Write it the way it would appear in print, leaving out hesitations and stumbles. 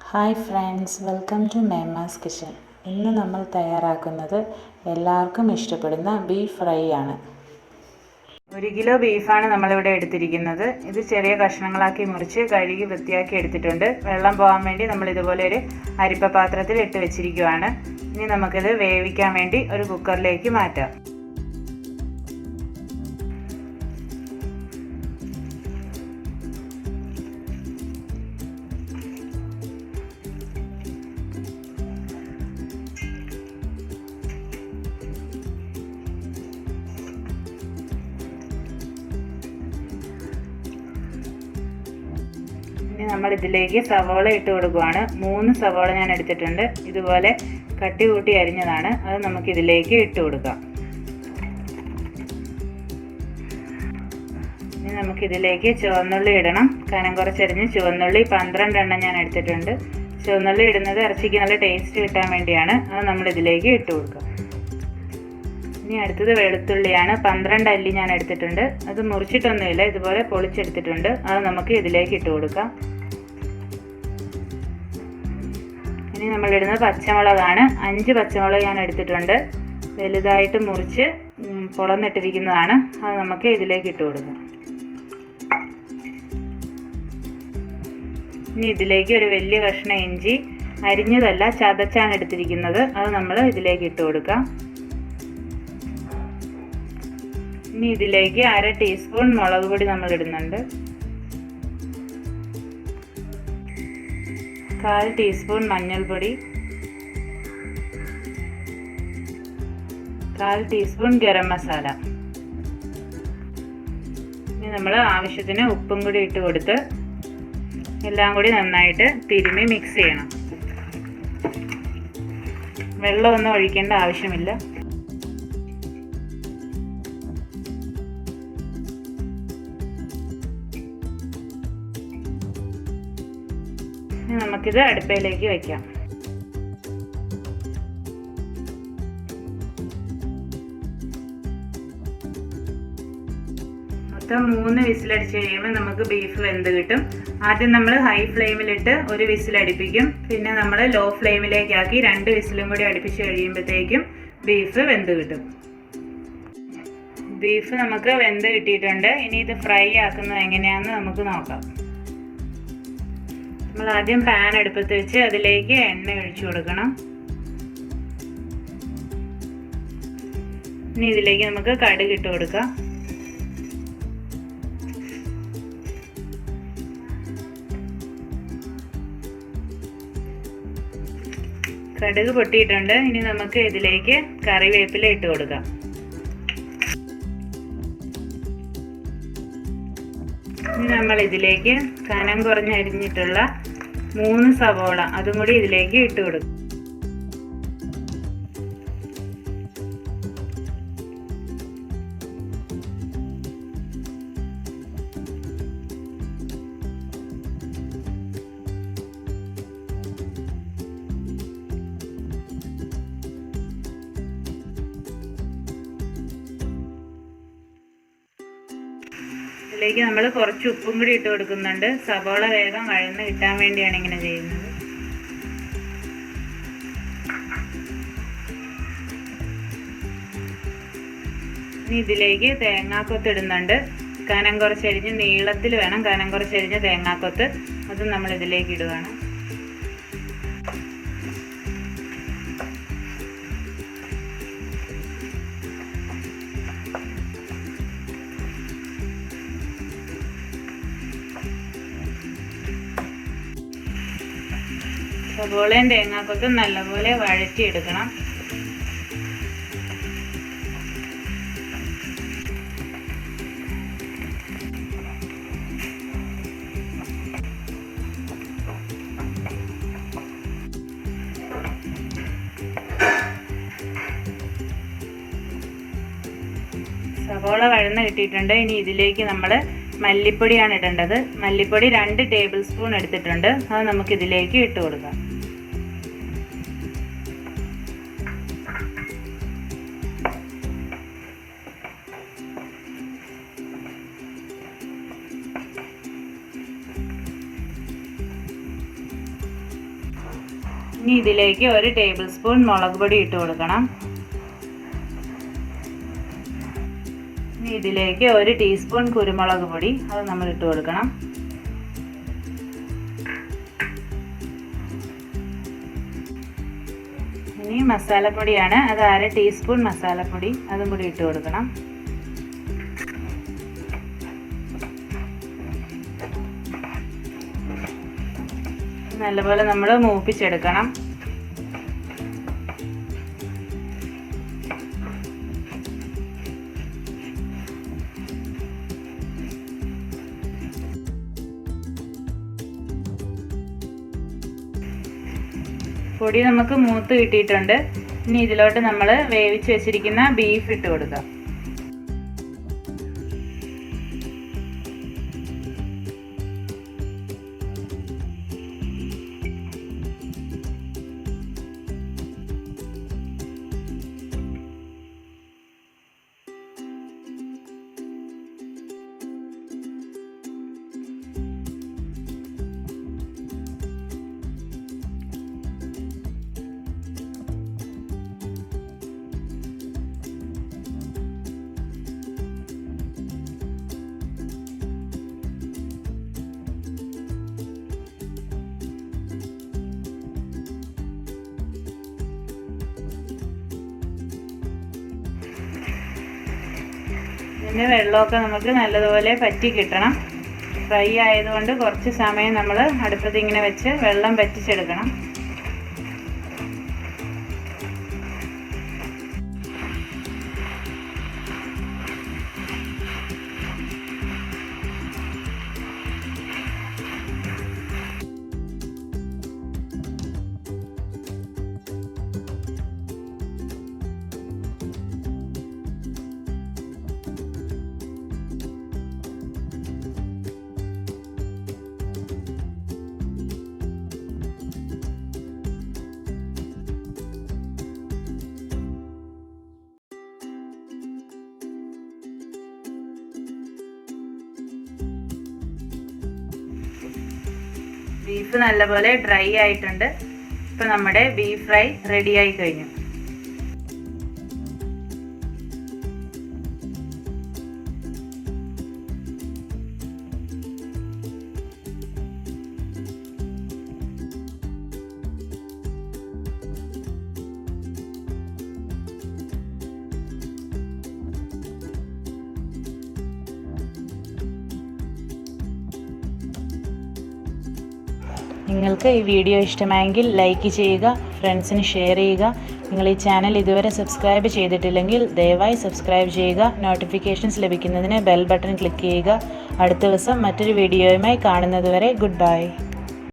Hi friends, welcome to MEMMAS kitchen. ഇന്ന് നമ്മൾ തയ്യാറാക്കുന്നത് എല്ലാവർക്കും ഇഷ്ടപ്പെടുന്ന ബീഫ് ഫ്രൈ ആണ്. 1 കിലോ ബീഫാണ് നമ്മളിവിടെ എടുത്തിരിക്കുന്നത്. ഇത് ചെറിയ കഷ്ണങ്ങളാക്കി മുറിച്ച് കഴുകി വൃത്തിയാക്കി എടുത്തിട്ടുണ്ട്. വെള്ളം പോകാൻ വേണ്ടി നമ്മൾ ഇതുപോലെ ഒരു അരിപ്പ പാത്രത്തിൽ ഇട്ട് വെച്ചിരിക്കുകയാണ്. ഇനി നമുക്കിത് വേവിക്കാൻ വേണ്ടി ഒരു കുക്കറിലേക്ക് മാറ്റാം. ഇനി നമ്മൾ ഇതിലേക്ക് സവോള ഇട്ട് കൊടുക്കുകയാണ്. 3 സവോള ഞാൻ എടുത്തിട്ടുണ്ട്. ഇതുപോലെ കട്ടി കൂട്ടി അരിഞ്ഞതാണ്. അത് നമുക്ക് ഇതിലേക്ക് ഇട്ട് കൊടുക്കാം. ഇനി നമുക്കിതിലേക്ക് ചുവന്നുള്ളി ഇടണം. കനം കുറച്ചരിഞ്ഞ് ചുവന്നുള്ളി 12 എണ്ണം ഞാൻ എടുത്തിട്ടുണ്ട്. ചുവന്നുള്ളി ഇടുന്നത് ഇറച്ചിക്ക് നല്ല ടേസ്റ്റ് കിട്ടാൻ വേണ്ടിയാണ്. അത് നമ്മൾ ഇതിലേക്ക് ഇട്ട് കൊടുക്കാം. ഇനി അടുത്തത് വെളുത്തുള്ളിയാണ്. 12 അല്ലി ഞാൻ എടുത്തിട്ടുണ്ട്. അത് മുറിച്ചിട്ടൊന്നുമില്ല, ഇതുപോലെ പൊളിച്ചെടുത്തിട്ടുണ്ട്. അത് നമുക്ക് ഇതിലേക്ക് ഇട്ട് കൊടുക്കാം. ഇനി നമ്മളിടുന്നത് പച്ചമുളകാണ്. 5 പച്ചമുളക് ഞാൻ എടുത്തിട്ടുണ്ട്. വലുതായിട്ട് മുറിച്ച് പൊളന്നിട്ടിരിക്കുന്നതാണ്. അത് നമുക്ക് ഇതിലേക്ക് ഇട്ട് കൊടുക്കാം. ഇനി ഇതിലേക്ക് ഒരു വലിയ കഷ്ണം ഇഞ്ചി, അരിഞ്ഞതല്ല ചതച്ചാണ് എടുത്തിരിക്കുന്നത്. അത് നമ്മൾ ഇതിലേക്ക് ഇട്ട് കൊടുക്കാം. ഇനി ഇതിലേക്ക് 1/2 ടീസ്പൂൺ മുളക് പൊടി നമ്മൾ ഇടുന്നുണ്ട്. 1/4 ടീസ്പൂൺ മഞ്ഞൾപ്പൊടി, 1/4 ടീസ്പൂൺ ഗരം മസാല. ഇനി നമ്മൾ ആവശ്യത്തിന് ഉപ്പും കൂടി ഇട്ട് കൊടുത്ത് എല്ലാം കൂടി നന്നായിട്ട് തിരുമ്മി മിക്സ് ചെയ്യണം. വെള്ളമൊന്നും ഒഴിക്കേണ്ട ആവശ്യമില്ല. നമുക്കിത് അടുപ്പയിലേക്ക് വയ്ക്കാം. മൊത്തം 3 വിസിലടിച്ച് കഴിയുമ്പോൾ നമുക്ക് ബീഫ് വെന്ത് കിട്ടും. ആദ്യം നമ്മൾ ഹൈ ഫ്ലെയിമിലിട്ട് ഒരു വിസിലടിപ്പിക്കും. പിന്നെ നമ്മൾ ലോ ഫ്ലെയിമിലേക്കാക്കി 2 വിസിലും കൂടി അടുപ്പിച്ച് കഴിയുമ്പോഴത്തേക്കും ബീഫ് വെന്ത് കിട്ടും. ബീഫ് നമുക്ക് വെന്ത് കിട്ടിയിട്ടുണ്ട്. ഇനി ഇത് ഫ്രൈ ആക്കുന്നത് എങ്ങനെയാണെന്ന് നമുക്ക് നോക്കാം. നമ്മൾ ആദ്യം പാൻ അടുപ്പത്ത് വെച്ച് അതിലേക്ക് എണ്ണ ഒഴിച്ചു കൊടുക്കണം. ഇനി ഇതിലേക്ക് നമുക്ക് കടുക് ഇട്ട് കൊടുക്കാം. കടുക് പൊട്ടിയിട്ടുണ്ട്. ഇനി നമുക്ക് ഇതിലേക്ക് കറിവേപ്പില ഇട്ട് കൊടുക്കാം. ഇനി നമ്മൾ ഇതിലേക്ക് കനം കുറഞ്ഞരിഞ്ഞിട്ടുള്ള 3 സവോള അതും കൂടി ഇതിലേക്ക് ഇട്ട് കൊടുക്കും. ഇതിലേക്ക് നമ്മൾ കുറച്ച് ഉപ്പും കൂടി ഇട്ട് കൊടുക്കുന്നുണ്ട്. സവോള വേഗം വഴന്ന് കിട്ടാൻ വേണ്ടിയാണ് ഇങ്ങനെ ചെയ്യുന്നത്. ഇനി ഇതിലേക്ക് തേങ്ങാക്കൊത്ത് ഇടുന്നുണ്ട്. കനം കുറച്ചരിഞ്ഞ് നീളത്തിൽ വേണം കനം കുറച്ചരിഞ്ഞ് തേങ്ങാക്കൊത്ത്. അതും നമ്മൾ ഇതിലേക്ക് ഇടുകയാണ്. സവോളയും തേങ്ങാക്കൊത്തും നല്ലപോലെ വഴറ്റിയെടുക്കണം. സവോള വഴന്ന് കിട്ടിയിട്ടുണ്ട്. ഇനി ഇതിലേക്ക് നമ്മൾ മല്ലിപ്പൊടിയാണ് ഇടേണ്ടത്. മല്ലിപ്പൊടി 2 ടേബിൾ സ്പൂൺ എടുത്തിട്ടുണ്ട്. അത് നമുക്ക് ഇതിലേക്ക് ഇട്ട് കൊടുക്കാം. ഇനി ഇതിലേക്ക് 1 ടേബിൾ സ്പൂൺ മുളക് പൊടി ഇട്ട് കൊടുക്കണം. ഇനി ഇതിലേക്ക് 1 ടീസ്പൂൺ കുരുമുളക് പൊടി അത് നമ്മൾ ഇട്ട് കൊടുക്കണം. ഇനി മസാലപ്പൊടിയാണ്, അത് 1/2 ടീസ്പൂൺ മസാലപ്പൊടി അതും കൂടി ഇട്ട് കൊടുക്കണം. നല്ലപോലെ നമ്മൾ മൂപ്പിച്ചെടുക്കണം. പൊടി നമുക്ക് മൂത്ത് കിട്ടിയിട്ടുണ്ട്. ഇനി ഇതിലോട്ട് നമ്മൾ വേവിച്ച് വെച്ചിരിക്കുന്ന ബീഫ് ഇട്ട് കൊടുക്കാം. ഇതിൻ്റെ വെള്ളമൊക്കെ നമുക്ക് നല്ലതുപോലെ പറ്റി കിട്ടണം. ഫ്രൈ ആയതുകൊണ്ട് കുറച്ച് സമയം നമ്മൾ അടുപ്പത്ത് ഇങ്ങനെ വെച്ച് വെള്ളം പറ്റിച്ചെടുക്കണം. ബീഫ് നല്ലപോലെ ഡ്രൈ ആയിട്ടുണ്ട്. ഇപ്പോൾ നമ്മുടെ ബീഫ് ഫ്രൈ റെഡിയായി കഴിഞ്ഞു. നിങ്ങൾക്ക് ഈ വീഡിയോ ഇഷ്ടമായെങ്കിൽ ലൈക്ക് ചെയ്യുക, ഫ്രണ്ട്സിന് ഷെയർ ചെയ്യുക. നിങ്ങൾ ഈ ചാനൽ ഇതുവരെ സബ്സ്ക്രൈബ് ചെയ്തിട്ടില്ലെങ്കിൽ ദയവായി സബ്സ്ക്രൈബ് ചെയ്യുക. നോട്ടിഫിക്കേഷൻസ് ലഭിക്കുന്നതിന് ബെൽ ബട്ടൺ ക്ലിക്ക് ചെയ്യുക. അടുത്ത ദിവസം മറ്റൊരു വീഡിയോയുമായി കാണുന്നതുവരെ ഗുഡ് ബൈ.